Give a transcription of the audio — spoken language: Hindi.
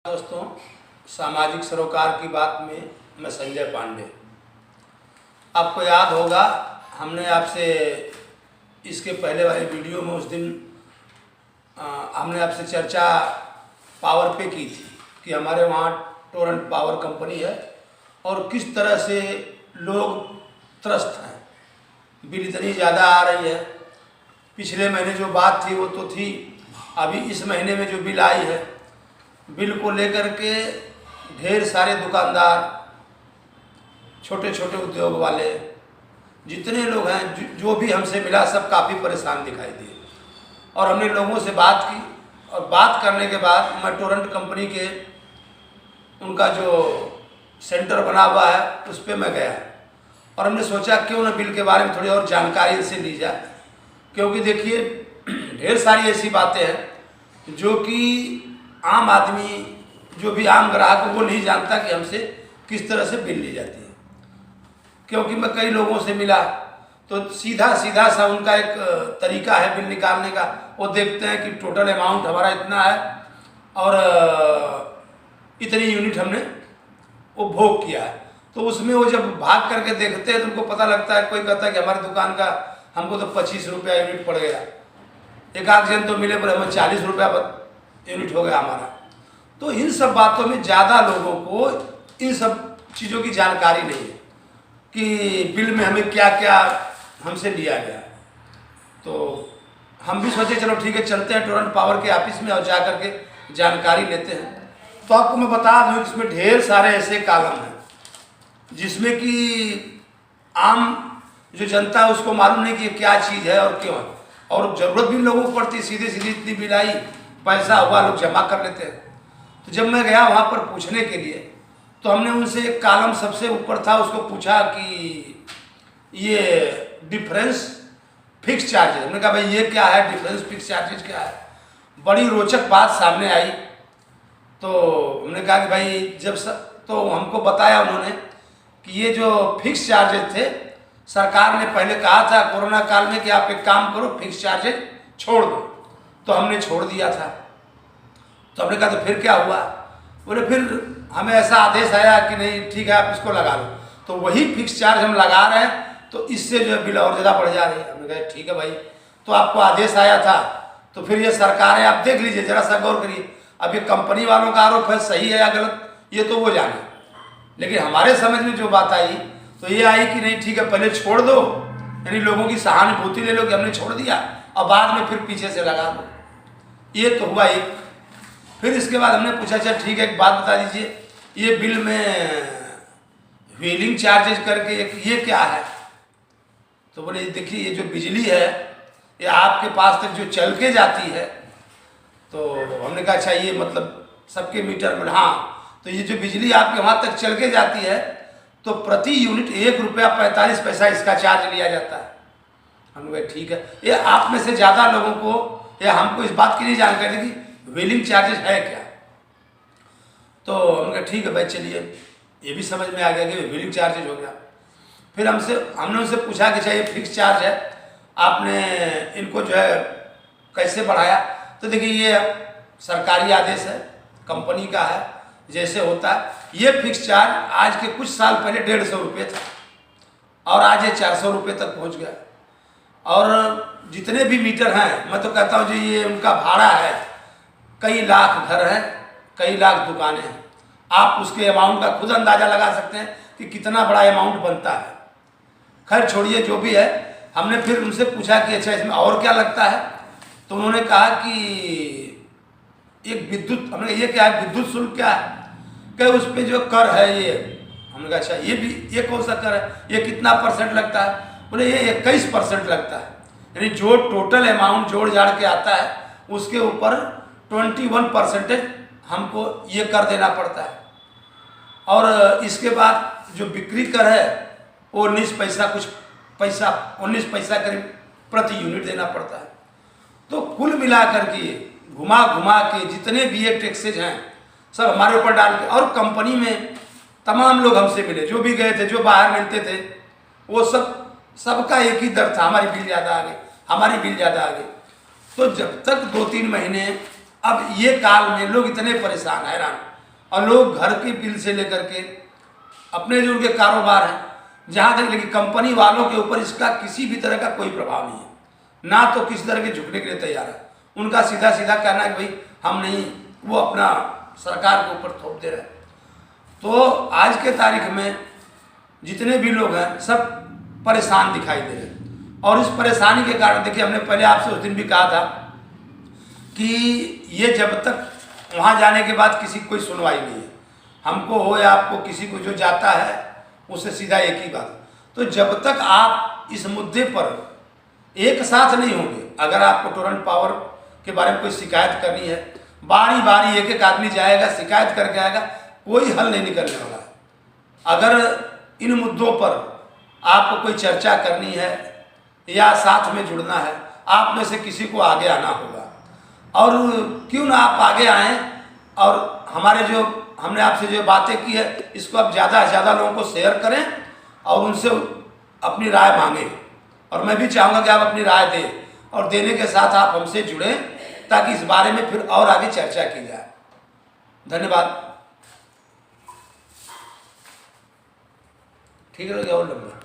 दोस्तों, सामाजिक सरोकार की बात में मैं संजय पांडे। आपको याद होगा हमने आपसे इसके पहले वाले वीडियो में उस दिन हमने आपसे चर्चा पावर पे की थी कि हमारे वहाँ टोरेंट पावर कंपनी है और किस तरह से लोग त्रस्त हैं, बिल इतनी ज़्यादा आ रही है। पिछले महीने जो बात थी वो तो थी, अभी इस महीने में जो बिल आई है, बिल को लेकर के ढेर सारे दुकानदार, छोटे छोटे उद्योग वाले, जितने लोग हैं जो भी हमसे मिला सब काफ़ी परेशान दिखाई दिए। और हमने लोगों से बात की और बात करने के बाद मैं टोरेंट कंपनी के उनका जो सेंटर बना हुआ है उस पर मैं गया और हमने सोचा क्यों ना बिल के बारे में थोड़ी और जानकारी इनसे ली जाए, क्योंकि देखिए ढेर सारी ऐसी बातें हैं जो कि आम आदमी, जो भी आम ग्राहक वो नहीं जानता कि हमसे किस तरह से बिल ली जाती है। क्योंकि मैं कई लोगों से मिला तो सीधा सीधा सा उनका एक तरीका है बिल निकालने का। वो देखते हैं कि टोटल अमाउंट हमारा इतना है और इतनी यूनिट हमने उपभोग किया है, तो उसमें वो जब भाग करके देखते हैं तो उनको पता लगता है, कोई कहता है कि हमारी दुकान का हमको तो 25 रुपया यूनिट पड़ गया, एक आध जन तो मिले बोले हमें 40 रुपया यूनिट हो गया हमारा। तो इन सब बातों में ज़्यादा लोगों को इन सब चीज़ों की जानकारी नहीं है कि बिल में हमें क्या क्या हमसे लिया गया। तो हम भी सोचे चलो ठीक है, चलते हैं टोरेंट पावर के ऑफिस में और जा करके जानकारी लेते हैं। तो आपको मैं बता दूं कि इसमें ढेर सारे ऐसे कॉलम हैं जिसमें कि आम जो जनता है उसको मालूम नहीं कि ये क्या चीज़ है और क्यों है, और ज़रूरत भी लोगों को पड़ती है। सीधे सीधे इतनी बिल आई, पैसा हुआ, लोग जमा कर लेते हैं। तो जब मैं गया वहाँ पर पूछने के लिए तो हमने उनसे एक कॉलम सबसे ऊपर था, उसको पूछा कि ये डिफरेंस फिक्स चार्जेस, हमने कहा भाई ये क्या है, डिफरेंस फिक्स चार्जेस क्या है। बड़ी रोचक बात सामने आई। तो हमने कहा कि भाई तो हमको बताया उन्होंने कि ये जो फिक्स चार्जेस थे, सरकार ने पहले कहा था कोरोना काल में कि आप एक काम करो, फिक्स चार्जेस छोड़ दो। तो हमने छोड़ दिया था। तो हमने कहा तो फिर क्या हुआ? बोले फिर हमें ऐसा आदेश आया कि नहीं ठीक है आप इसको लगा लो। तो वही फिक्स चार्ज हम लगा रहे हैं, तो इससे जो है बिल और ज़्यादा बढ़ जा रही है। हमने कहा ठीक है भाई, तो आपको आदेश आया था तो फिर ये सरकार है, आप देख लीजिए, ज़रा सा गौर करिए। अब ये कंपनी वालों का आरोप है, सही है या गलत ये तो वो जाने, लेकिन हमारे समझ में जो बात आई तो ये आई कि नहीं ठीक है पहले छोड़ दो, यानी लोगों की सहानुभूति ले लो कि हमने छोड़ दिया और बाद में फिर पीछे से लगा दो। ये तो हुआ एक। फिर इसके बाद हमने पूछा अच्छा ठीक है एक बात बता दीजिए, ये बिल में व्हीलिंग चार्जेस करके एक ये क्या है? तो बोले देखिए ये जो बिजली है ये आपके पास तक जो चल के जाती है। तो हमने कहा अच्छा ये मतलब सबके मीटर में, हाँ, तो ये जो बिजली आपके वहाँ तक चल के जाती है तो प्रति यूनिट 1 रुपया 45 पैसा इसका चार्ज लिया जाता है। हमने कहा ठीक है। ये आप में से ज़्यादा लोगों को या हमको इस बात की नहीं जानकारी थी कि व्हीलिंग चार्जेस है क्या। तो हमने कहा ठीक है भाई चलिए, ये भी समझ में आ गया कि व्हीलिंग चार्जेस हो गया। फिर हमने उनसे पूछा कि अच्छा ये फिक्स चार्ज है, आपने इनको जो है कैसे बढ़ाया? तो देखिए ये सरकारी आदेश है, कंपनी का है, जैसे होता है। ये फिक्स चार्ज आज के कुछ साल पहले 150 रुपये था और आज ये 400 रुपये तक पहुंच गया। और जितने भी मीटर हैं, मैं तो कहता हूँ जो ये उनका भाड़ा है, कई लाख घर हैं, कई लाख दुकानें हैं। आप उसके अमाउंट का खुद अंदाज़ा लगा सकते हैं कि कितना बड़ा अमाउंट बनता है। खैर छोड़िए जो भी है। हमने फिर उनसे पूछा कि अच्छा इसमें और क्या लगता है? तो उन्होंने कहा कि एक विद्युत, हमने ये क्या है, विद्युत शुल्क क्या है? क्या उस पर जो कर है ये। हमने कहा अच्छा ये कौन सा कर है, ये कितना % लगता है? बोले ये 21% लगता है, यानी जो टोटल अमाउंट जोड़ जाड़ के आता है उसके ऊपर 21% हमको ये कर देना पड़ता है। और इसके बाद जो बिक्री कर है वो 19 पैसा करीब प्रति यूनिट देना पड़ता है। तो कुल मिलाकर के घुमा घुमा के जितने भी ये टैक्सेज हैं सब हमारे ऊपर डाल के, और कंपनी में तमाम लोग हमसे मिले, जो भी गए थे, जो बाहर मिलते थे, वो सबका एक ही दर था, हमारी बिल ज़्यादा आ गई, हमारी बिल ज़्यादा आ गई। तो जब तक 2-3 महीने, अब ये काल में लोग इतने परेशान हैरान और लोग घर के बिल से लेकर के अपने जो उनके कारोबार हैं, जहाँ तक लेकिन कंपनी वालों के ऊपर इसका किसी भी तरह का कोई प्रभाव नहीं है, ना तो किसी तरह के झुकने के लिए तैयार है। उनका सीधा सीधा कहना है कि भाई हम नहीं, वो अपना सरकार के ऊपर थोप दे रहे हैं। तो आज के तारीख में जितने भी लोग हैं सब परेशान दिखाई दे रहे हैं, और इस परेशानी के कारण देखिए, हमने पहले आपसे उस दिन भी कहा था कि ये जब तक वहाँ जाने के बाद किसी की कोई सुनवाई नहीं है, हमको हो या आपको, किसी को जो जाता है उससे सीधा एक ही बात। तो जब तक आप इस मुद्दे पर एक साथ नहीं होंगे, अगर आपको टोरेंट पावर के बारे में कोई शिकायत करनी है, बारी बारी एक एक आदमी जाएगा, शिकायत करके आएगा, कोई हल नहीं निकलने वाला है। अगर इन मुद्दों पर आपको कोई चर्चा करनी है या साथ में जुड़ना है, आप में से किसी को आगे आना होगा। और क्यों ना आप आगे आएँ और हमारे जो हमने आपसे जो बातें की है, इसको आप ज़्यादा से ज़्यादा लोगों को शेयर करें और उनसे अपनी राय मांगें। और मैं भी चाहूँगा कि आप अपनी राय दें, और देने के साथ आप हमसे जुड़ें, ताकि इस बारे में फिर और आगे चर्चा की जाए। धन्यवाद। ठीक है, और लंबा